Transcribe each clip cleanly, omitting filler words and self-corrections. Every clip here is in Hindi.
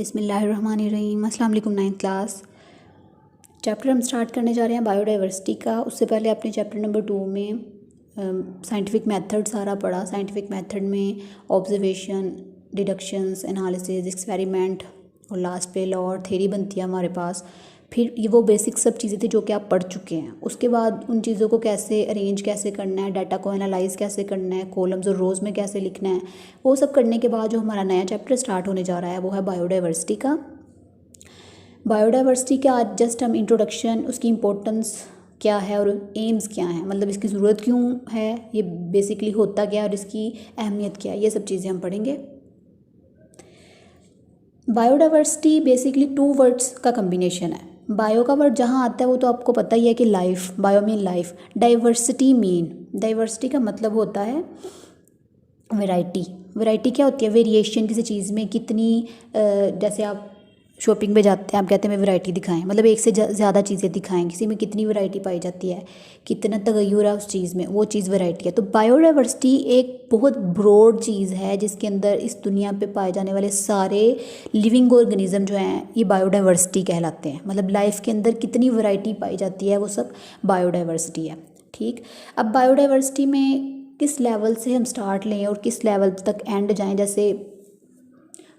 बिस्मिल्लाहिर्रहमानिर्रहीम। अस्सलाम वालेकुम। 9th क्लास चैप्टर हम स्टार्ट करने जा रहे हैं बायोडाइवर्सिटी का। उससे पहले आपने चैप्टर नंबर 2 में साइंटिफिक मेथड सारा पढ़ा। साइंटिफिक मेथड में ऑब्जर्वेशन, डिडक्शंस, एनालिसिस, एक्सपेरिमेंट और लास्ट पे लॉ और थ्योरी बनती है हमारे पास। फिर ये वो बेसिक सब चीज़ें थी जो कि आप पढ़ चुके हैं। उसके बाद उन चीज़ों को कैसे अरेंज कैसे करना है, डाटा को एनालाइज कैसे करना है, कॉलम्स और रोज़ में कैसे लिखना है, वो सब करने के बाद जो हमारा नया चैप्टर स्टार्ट होने जा रहा है वो है बायोडाइवर्सिटी का। बायोडाइवर्सिटी का आज जस्ट हम इंट्रोडक्शन, उसकी इम्पोर्टेंस क्या है और एम्स क्या हैं, मतलब इसकी ज़रूरत क्यों है, ये बेसिकली होता क्या है और इसकी अहमियत क्या है, ये सब चीज़ें हम पढ़ेंगे। बायोडाइवर्सिटी बेसिकली 2 वर्ड्स का कम्बिनेशन है। बायो का वर्ड जहाँ आता है वो तो आपको पता ही है कि life, bio mean life, diversity का मतलब होता है वैरायटी। वैरायटी क्या होती है? वेरिएशन किसी चीज़ में कितनी, जैसे आप शॉपिंग पे जाते हैं, आप कहते हैं मैं वैरायटी दिखाएं, मतलब एक से ज़्यादा चीज़ें दिखाएं, किसी में कितनी वैरायटी पाई जाती है, कितना तगय्युर है उस चीज़ में, वो चीज़ वैरायटी है। तो बायोडाइवर्सिटी एक बहुत ब्रॉड चीज़ है जिसके अंदर इस दुनिया पे पाए जाने वाले सारे लिविंग ऑर्गेनिज्म जो हैं ये बायोडाइवर्सिटी कहलाते हैं। मतलब लाइफ के अंदर कितनी वैरायटी पाई जाती है वो सब बायोडाइवर्सिटी है। ठीक, अब बायोडाइवर्सिटी में किस लेवल से हम स्टार्ट लें और किस लेवल तक एंड जाएं। जैसे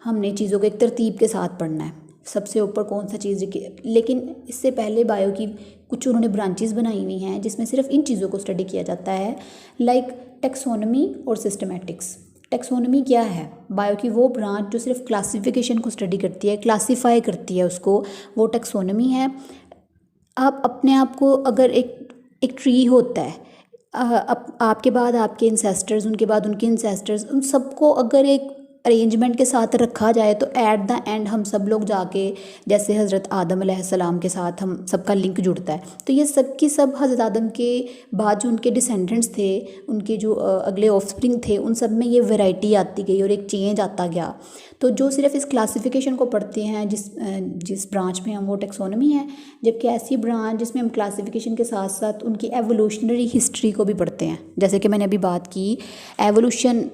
हमने चीज़ों को एक तरतीब के साथ पढ़ना है, सबसे ऊपर कौन सा चीज़, लेकिन इससे पहले बायो की कुछ उन्होंने ब्रांचेस बनाई हुई हैं जिसमें सिर्फ इन चीज़ों को स्टडी किया जाता है, लाइक टेक्सोनमी और सिस्टमैटिक्स। टेक्सोनमी क्या है? बायो की वो ब्रांच जो सिर्फ क्लासिफिकेशन को स्टडी करती है, क्लासीफाई करती है उसको, वो टेक्सोनमी है। आप अपने आप को अगर एक ट्री होता है, आपके बाद आपके इंसेस्टर्स, उनके बाद उनके इंसेस्टर्स, उन सबको अगर एक अरेंजमेंट के साथ रखा जाए तो एट द एंड हम सब लोग जाके, जैसे हज़रत आदम अलैहिस्सलाम के साथ हम सबका लिंक जुड़ता है, तो ये सब की सब हज़रत आदम के बाद जो उनके डिसेंडेंट्स थे, उनके जो अगले ऑफस्प्रिंग थे, उन सब में ये वैरायटी आती गई और एक चेंज आता गया। तो जो सिर्फ इस क्लासिफिकेशन को पढ़ते हैं, जिस ब्रांच में हम, वो टेक्सोनमी है। जबकि ऐसी ब्रांच जिसमें हम क्लासिफिकेशन के साथ साथ उनकी एवोल्यूशनरी हिस्ट्री को भी पढ़ते हैं, जैसे कि मैंने अभी बात की एवोल्यूशन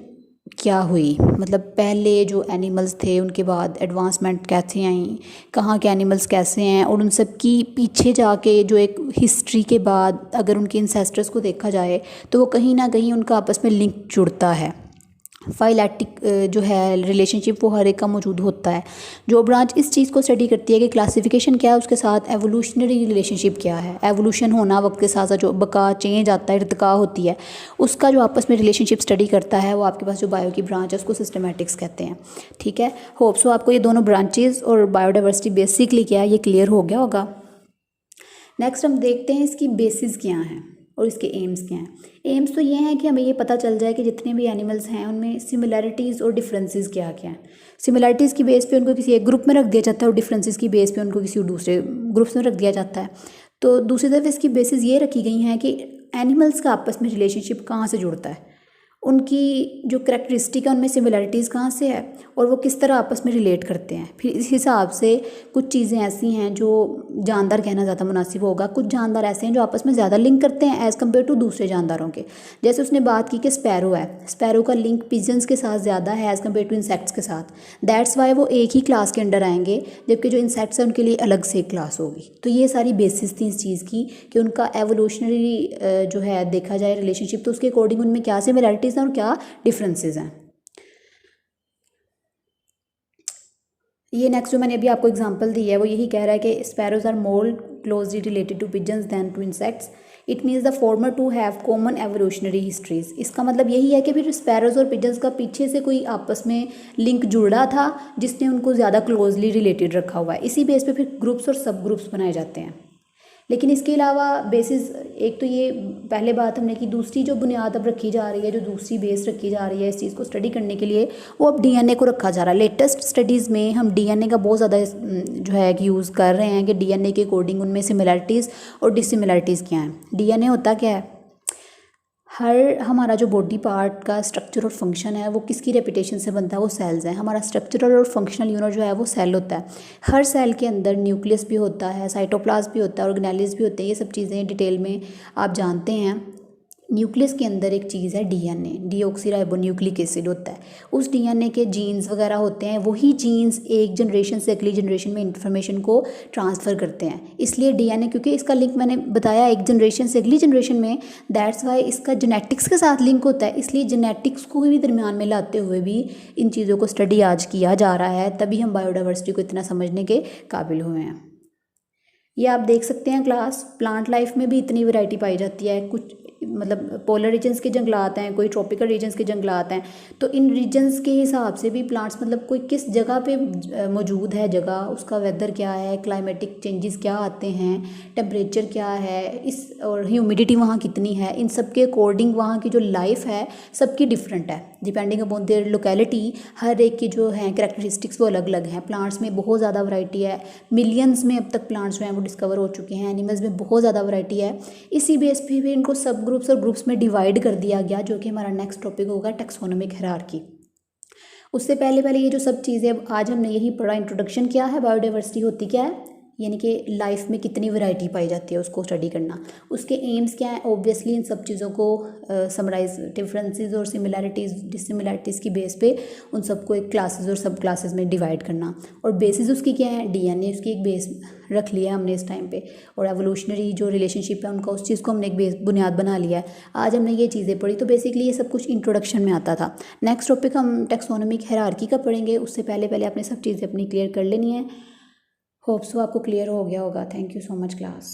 क्या हुई, मतलब पहले जो एनिमल्स थे उनके बाद एडवांसमेंट कैसे आई, कहाँ के एनिमल्स कैसे हैं, और उन सब की पीछे जाके जो एक हिस्ट्री के बाद अगर उनके इंसेस्टर्स को देखा जाए तो वो कहीं ना कहीं उनका आपस में लिंक जुड़ता है। फाइलेटिक जो है रिलेशनशिप वो हर एक का मौजूद होता है। जो ब्रांच इस चीज़ को स्टडी करती है कि क्लासिफिकेशन क्या है, उसके साथ एवोल्यूशनरी रिलेशनशिप क्या है, एवोल्यूशन होना, वक्त के साथ साथ जो बका चेंज आता है, इर्तिका होती है, उसका जो आपस में रिलेशनशिप स्टडी करता है, वो आपके पास जो बायो की ब्रांच है उसको सिस्टमैटिक्स कहते हैं। ठीक है, होप सो आपको ये दोनों ब्रांचेज और बायोडाइवर्सिटी बेसिकली क्या है ये क्लियर हो गया होगा। नेक्स्ट हम देखते हैं इसकी बेसिस क्या हैं और इसके एम्स क्या हैं। एम्स तो ये हैं कि हमें ये पता चल जाए कि जितने भी एनिमल्स हैं उनमें सिमिलैरिटीज़ और डिफरेंसेस क्या क्या हैं। सिमिलैरिटीज़ की बेस पे उनको किसी एक ग्रुप में रख दिया जाता है और डिफरेंसेस की बेस पे उनको किसी दूसरे ग्रुप्स में रख दिया जाता है। तो दूसरी तरफ इसकी बेसिस ये रखी गई हैं कि एनिमल्स का आपस में रिलेशनशिप कहाँ से जुड़ता है, उनकी जो करैक्टरिस्टिक है उनमें सिमिलैरिटीज़ कहाँ से है और वो किस तरह आपस में रिलेट करते हैं। फिर इस हिसाब से कुछ चीज़ें ऐसी हैं जो जानदार कहना ज़्यादा मुनासिब होगा, कुछ जानदार ऐसे हैं जो आपस में ज़्यादा लिंक करते हैं एज़ कम्पेयर टू दूसरे जानदारों के। जैसे उसने बात की कि स्पैरो है, स्पैरो का लिंक पिजन्स के साथ ज़्यादा है एज़ कम्पेयर टू इंसेक्ट्स के साथ, दैट्स वाई वो एक ही क्लास के अंडर आएंगे, जबकि जो इंसेक्ट्स हैं उनके लिए अलग से एक क्लास होगी। तो ये सारी बेसिस थी इस चीज़ की कि उनका एवोल्यूशनरी जो है देखा जाए रिलेशनशिप, तो उसके अकॉर्डिंग उनमें क्या सिमिलैरिटीज़ और क्या डिफरेंसेस हैं। ये नेक्स्ट जो मैंने अभी आपको एग्जांपल दी है वो यही कह रहा है कि sparrows are more closely related to pigeons than to insects. It means the former to have common evolutionary histories. इसका मतलब यही है कि फिर स्पैरोज और पिजन्स का पीछे से कोई आपस में लिंक जुड़ा था जिसने उनको ज़्यादा क्लोजली रिलेटेड रखा हुआ है। इसी बेस पे फिर ग्रुप्स और सब ग्रुप्स बनाए जाते हैं। लेकिन इसके अलावा बेसिस, एक तो ये पहले बात हमने की, दूसरी जो बुनियाद अब रखी जा रही है, जो दूसरी बेस रखी जा रही है इस चीज़ को स्टडी करने के लिए, वो अब डीएनए को रखा जा रहा है। लेटेस्ट स्टडीज़ में हम डीएनए का बहुत ज़्यादा जो है कि यूज़ कर रहे हैं कि डीएनए के अकॉर्डिंग उनमें सिमिलैरिटीज़ और डिसिमिलैरिटीज़ क्या हैं। डीएनए होता क्या है? हर हमारा जो बॉडी पार्ट का स्ट्रक्चर और फंक्शन है वो किसकी रेपिटेशन से बनता है? वो सेल्स हैं। हमारा स्ट्रक्चरल और फंक्शनल यूनिट जो है वो सेल होता है। हर सेल के अंदर न्यूक्लियस भी होता है, साइटोप्लाज्म भी होता है, ऑर्गेनेल्स भी होते हैं। ये सब चीज़ें डिटेल में आप जानते हैं। न्यूक्लियस के अंदर एक चीज़ है डीएनए, डीऑक्सीराइबोन्यूक्लिक एसिड होता है। उस डीएनए के जीन्स वगैरह होते हैं, वही जीन्स एक जनरेशन से अगली जनरेशन में इंफॉर्मेशन को ट्रांसफ़र करते हैं। इसलिए डीएनए, क्योंकि इसका लिंक मैंने बताया एक जनरेशन से अगली जनरेशन में, दैट्स वाई इसका जेनेटिक्स के साथ लिंक होता है। इसलिए जेनेटिक्स को भी दरमियान में लाते हुए भी इन चीज़ों को स्टडी आज किया जा रहा है, तभी हम बायोडाइवर्सिटी को इतना समझने के काबिल हुए हैं। ये आप देख सकते हैं क्लास, प्लांट लाइफ में भी इतनी वैरायटी पाई जाती है। कुछ मतलब पोलर रीजन्स के जंगलात हैं, कोई ट्रॉपिकल रीजन्स के जंगलात हैं, तो इन रीजन्स के हिसाब से भी प्लांट्स मतलब कोई किस जगह पे मौजूद है, जगह उसका वेदर क्या है, क्लाइमेटिक चेंजेस क्या आते हैं, टेम्परेचर क्या है, इस और ह्यूमिडिटी वहाँ कितनी है, इन सब के अकॉर्डिंग वहाँ की जो लाइफ है सबकी डिफरेंट है। डिपेंडिंग अपॉन देयर लोकेलिटी, हर एक की जो है कैरेक्टरिस्टिक्स वो अलग अलग हैं। प्लांट्स में बहुत ज़्यादा वैरायटी है, मिलियंस में अब तक प्लांट्स जो हैं वो डिस्कवर हो चुके हैं। एनिमल्स में बहुत ज़्यादा वैरायटी है। इसी बेस पे भी इनको सब ग्रुप्स और ग्रुप्स में डिवाइड कर दिया गया, जो कि हमारा नेक्स्ट टॉपिक होगा टैक्सोनॉमिक हायरार्की। उससे पहले ये जो सब चीज़ें अब आज हमने यही पढ़ा, इंट्रोडक्शन क्या है, बायोडाइवर्सिटी होती क्या है, यानी कि लाइफ में कितनी वैरायटी पाई जाती है उसको स्टडी करना, उसके एम्स क्या हैं। ऑब्वियसली इन सब चीज़ों को समराइज, डिफरेंसेस और सिमिलैरिटीज़ डिससिमिलैरिटीज़ की बेस पे उन सबको एक क्लासेस और सब क्लासेस में डिवाइड करना, और बेसिस उसकी क्या है, डीएनए उसकी एक बेस रख लिया हमने इस टाइम पे, और एवोल्यूशनरी जो रिलेशनशिप है उनका, उस चीज़ को हमने एक बेस बुनियाद बना लिया है। आज हमने ये चीज़ें पढ़ी, तो बेसिकली ये सब कुछ इंट्रोडक्शन में आता था। नेक्स्ट टॉपिक हम टैक्सोनॉमिक हायरार्की का पढ़ेंगे। उससे पहले आपने सब चीज़ें अपनी क्लियर कर लेनी है। होप्स वो आपको क्लियर हो गया होगा। Thank you so much class.